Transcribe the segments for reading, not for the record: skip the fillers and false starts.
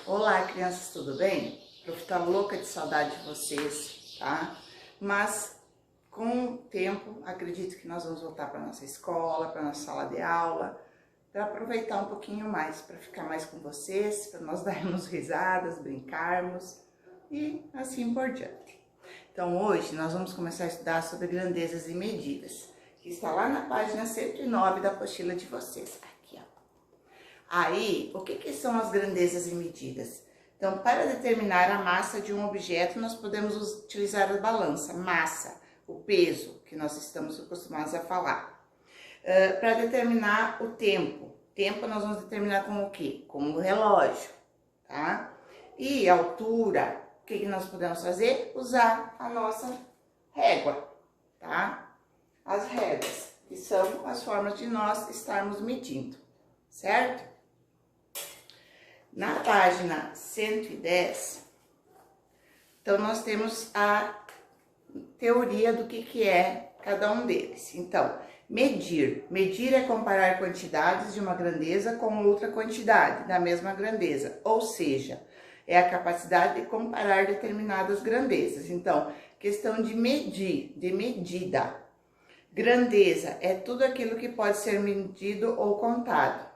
Olá, crianças, tudo bem? Eu tô louca de saudade de vocês, tá? Mas com o tempo, acredito que nós vamos voltar para nossa escola, para nossa sala de aula, para aproveitar um pouquinho mais, para ficar mais com vocês, para nós darmos risadas, brincarmos e assim por diante. Então hoje nós vamos começar a estudar sobre grandezas e medidas, que está lá na página 109 da apostila de vocês. Aí, o que são as grandezas e medidas? Então, para determinar a massa de um objeto, nós podemos utilizar a balança, massa, o peso, que nós estamos acostumados a falar. Para determinar o tempo nós vamos determinar como o quê? Como o relógio, tá? E a altura, o que nós podemos fazer? Usar a nossa régua, tá? As réguas, que são as formas de nós estarmos medindo, certo? Na página 110, então nós temos a teoria do que é cada um deles. Então, medir. Medir é comparar quantidades de uma grandeza com outra quantidade da mesma grandeza, ou seja, é a capacidade de comparar determinadas grandezas. Então, questão de medir, de medida. Grandeza é tudo aquilo que pode ser medido ou contado.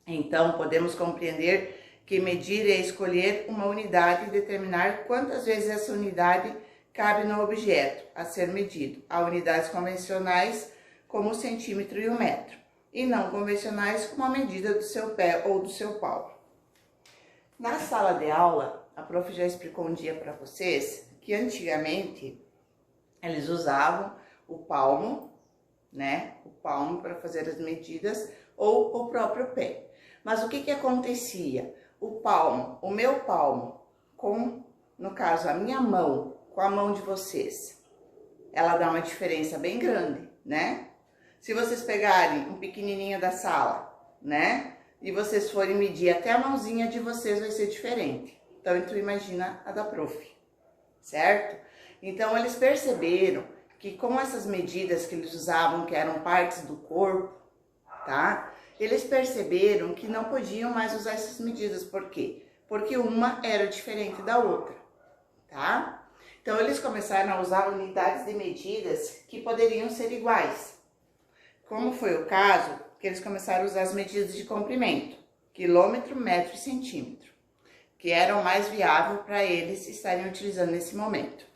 Então, podemos compreender que medir é escolher uma unidade e determinar quantas vezes essa unidade cabe no objeto a ser medido. Há unidades convencionais, como o centímetro e o metro, e não convencionais, como a medida do seu pé ou do seu pau. Na sala de aula, a prof já explicou um dia para vocês que antigamente eles usavam o palmo, né? O palmo para fazer as medidas ou o próprio pé. Mas o que acontecia? O palmo, o meu palmo, com, no caso, a minha mão, com a mão de vocês, ela dá uma diferença bem grande, né? Se vocês pegarem um pequenininho da sala, né? E vocês forem medir até a mãozinha de vocês, vai ser diferente. Então, tu imagina a da prof, certo? Então, eles perceberam que com essas medidas que eles usavam, que eram partes do corpo, tá? Eles perceberam que não podiam mais usar essas medidas. Por quê? Porque uma era diferente da outra, tá? Então, eles começaram a usar unidades de medidas que poderiam ser iguais. Como foi o caso que eles começaram a usar as medidas de comprimento, quilômetro, metro e centímetro, que eram mais viável para eles estarem utilizando nesse momento.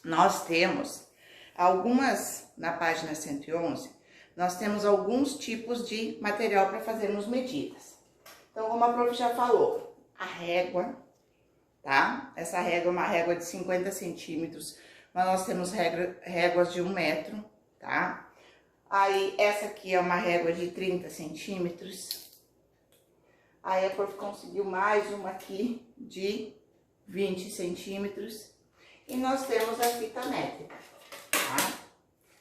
Nós temos algumas, na página 111, nós temos alguns tipos de material para fazermos medidas. Então, como a prof já falou, a régua, tá? Essa régua é uma régua de 50 centímetros, mas nós temos réguas de 1 metro, tá? Aí, essa aqui é uma régua de 30 centímetros. Aí, a prof conseguiu mais uma aqui de 20 centímetros. E nós temos a fita métrica, tá?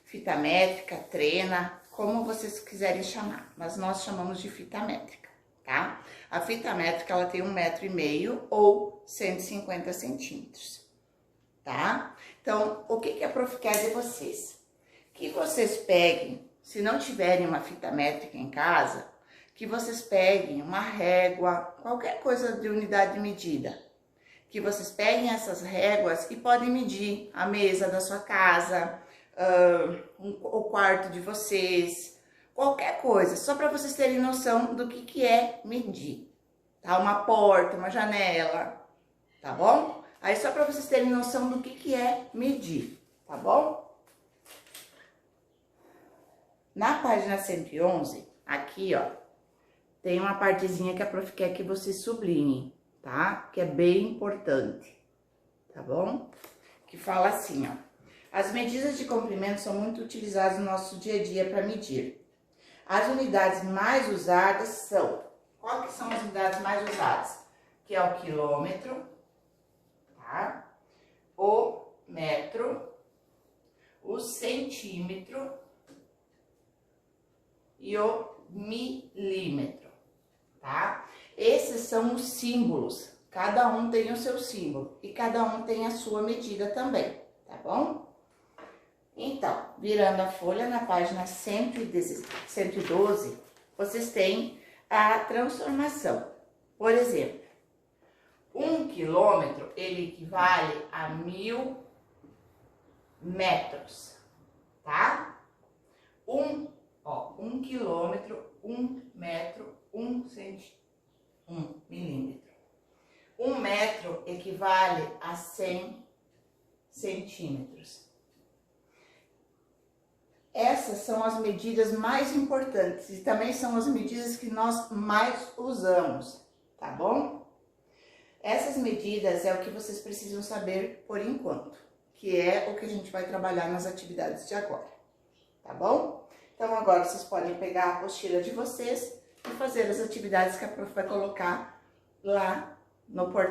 Fita métrica, trena, como vocês quiserem chamar, mas nós chamamos de fita métrica, tá? A fita métrica, ela tem 1,5 m ou 150 centímetros, tá? Então, o que a prof quer de vocês? Que vocês peguem, se não tiverem uma fita métrica em casa, que vocês peguem uma régua, qualquer coisa de unidade de medida, que vocês peguem essas réguas e podem medir a mesa da sua casa, o quarto de vocês, qualquer coisa, só para vocês terem noção do que é medir, tá? Uma porta, uma janela, tá bom? Aí só para vocês terem noção do que é medir, tá bom? Na página 111, aqui, ó, tem uma partezinha que a prof quer que vocês sublinhem, tá? Que é bem importante, tá bom? Que fala assim, ó. As medidas de comprimento são muito utilizadas no nosso dia a dia para medir. As unidades mais usadas são... Qual que são as unidades mais usadas? Que é o quilômetro, tá? O metro, o centímetro e o milímetro, tá? Esses são os símbolos. Cada um tem o seu símbolo e cada um tem a sua medida também, tá bom? Então, virando a folha na página 112, vocês têm a transformação. Por exemplo, 1 quilômetro, ele equivale a 1000 metros, tá? 1 quilômetro, 1 metro, 1 milímetro. 1 metro equivale a 100 centímetros. Essas são as medidas mais importantes e também são as medidas que nós mais usamos, tá bom? Essas medidas é o que vocês precisam saber por enquanto, que é o que a gente vai trabalhar nas atividades de agora, tá bom? Então agora vocês podem pegar a apostila de vocês e fazer as atividades que a prof vai colocar lá no portal.